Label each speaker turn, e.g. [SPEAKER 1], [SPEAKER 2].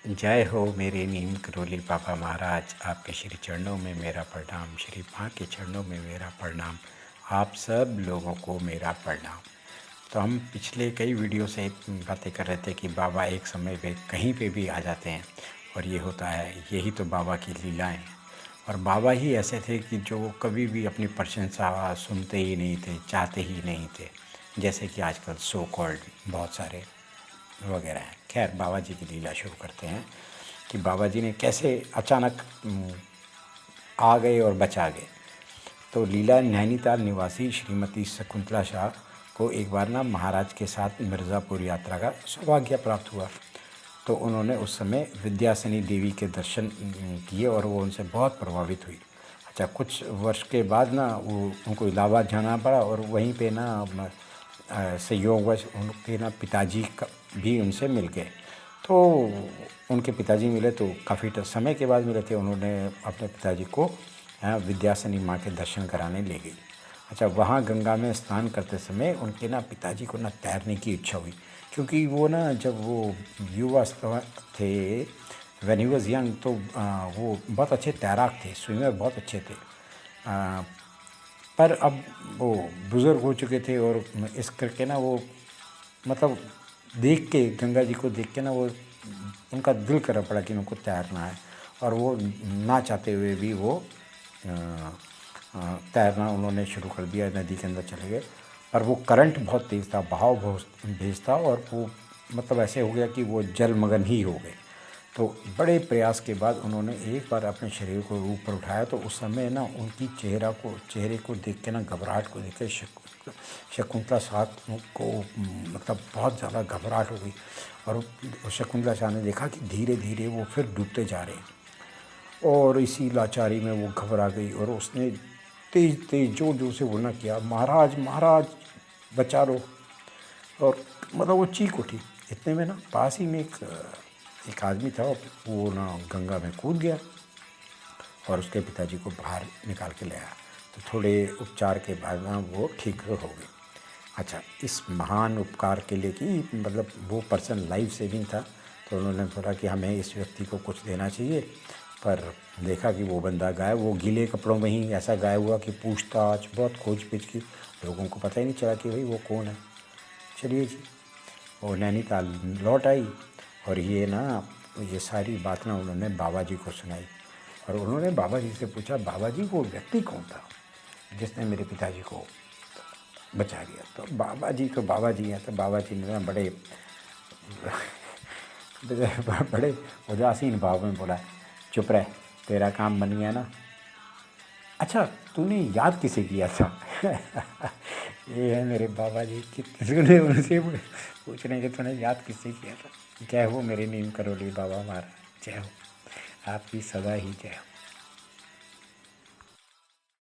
[SPEAKER 1] जय हो मेरे नीम करोली बाबा महाराज। आपके श्री चरणों में मेरा प्रणाम, श्री माँ के चरणों में मेरा प्रणाम, आप सब लोगों को मेरा प्रणाम। तो हम पिछले कई वीडियो से बातें कर रहे थे कि बाबा एक समय पे कहीं पे भी आ जाते हैं और ये होता है, यही तो बाबा की लीलाएं। और बाबा ही ऐसे थे कि जो कभी भी अपनी प्रशंसा सुनते ही नहीं थे, चाहते ही नहीं थे, जैसे कि आजकल सो कॉल्ड बहुत सारे वगैरह हैं। खैर, बाबा जी की लीला शुरू करते हैं कि बाबा जी ने कैसे अचानक आ गए और बचा गए। तो लीला नैनीताल निवासी श्रीमती शकुंतला शाह को एक बार ना महाराज के साथ मिर्ज़ापुर यात्रा का सौभाग्य प्राप्त हुआ। तो उन्होंने उस समय विद्यासिनी देवी के दर्शन किए और वो उनसे बहुत प्रभावित हुई। अच्छा, कुछ वर्ष के बाद ना वो उनको इलाहाबाद जाना पड़ा और वहीं पे ना संयोगवश उनके ना पिताजी भी उनसे मिल गए। तो उनके पिताजी मिले तो काफ़ी समय के बाद मिले थे। उन्होंने अपने पिताजी को विद्यासिनी माँ के दर्शन कराने ले गई। अच्छा, वहाँ गंगा में स्नान करते समय उनके ना पिताजी को ना तैरने की इच्छा हुई, क्योंकि वो ना जब वो युवा थे, व्हेन ही वाज यंग, तो वो बहुत अच्छे तैराक थे, स्विमर बहुत अच्छे थे। पर अब वो बुज़ुर्ग हो चुके थे और इस करके ना वो मतलब देख के, गंगा जी को देख के ना वो उनका दिल कर पड़ा कि उनको तैरना है। और वो ना चाहते हुए भी वो तैरना उन्होंने शुरू कर दिया, नदी के अंदर चले गए। पर वो करंट बहुत तेज़ था, बहाव बहुत तेज़ था और वो मतलब ऐसे हो गया कि वो जलमग्न ही हो गए। तो बड़े प्रयास के बाद उन्होंने एक बार अपने शरीर को ऊपर उठाया तो उस समय ना उनकी चेहरे को देख के ना, घबराहट को देख के शकुंतला शाह को मतलब बहुत ज़्यादा घबराहट हो गई। और शकुंतला शाह ने देखा कि धीरे धीरे वो फिर डूबते जा रहे हैं और इसी लाचारी में वो घबरा गई और उसने तेज़ तेज़ जोर जोर से बोलना किया, महाराज महाराज बचा लो। और मतलब वो चीख उठी। इतने में ना पास ही में एक आदमी था, वो ना गंगा में कूद गया और उसके पिताजी को बाहर निकाल के ले आया। तो थोड़े उपचार के बाद ना वो ठीक हो गए। अच्छा, इस महान उपकार के लिए कि मतलब वो पर्सन लाइफ सेविंग था, तो उन्होंने बोला कि हमें इस व्यक्ति को कुछ देना चाहिए। पर देखा कि वो बंदा गायब, वो गीले कपड़ों में ही ऐसा गायब हुआ कि पूछताछ, बहुत खोज पीछ की, लोगों को पता ही नहीं चला कि भाई वो कौन है। चलिए जी, वो नैनीताल लौट आई और ये सारी बात ना उन्होंने बाबा जी को सुनाई। और उन्होंने बाबा जी से पूछा, बाबा जी वो व्यक्ति कौन था जिसने मेरे पिताजी को बचा लिया? तो बाबा जी तो बाबा जी हैं। तो बाबा जी ने ना बड़े बड़े उदासीन भाव में बोला, चुप रह, तेरा काम बन गया ना। अच्छा, तूने याद किसे किया था? ये है मेरे बाबा जी कि तूने उनसे पूछ रहे कि तूने याद किसे किया था। जय हो मेरे नीम करोली बाबा महाराज, जय हो, आपकी सदा ही जय हो।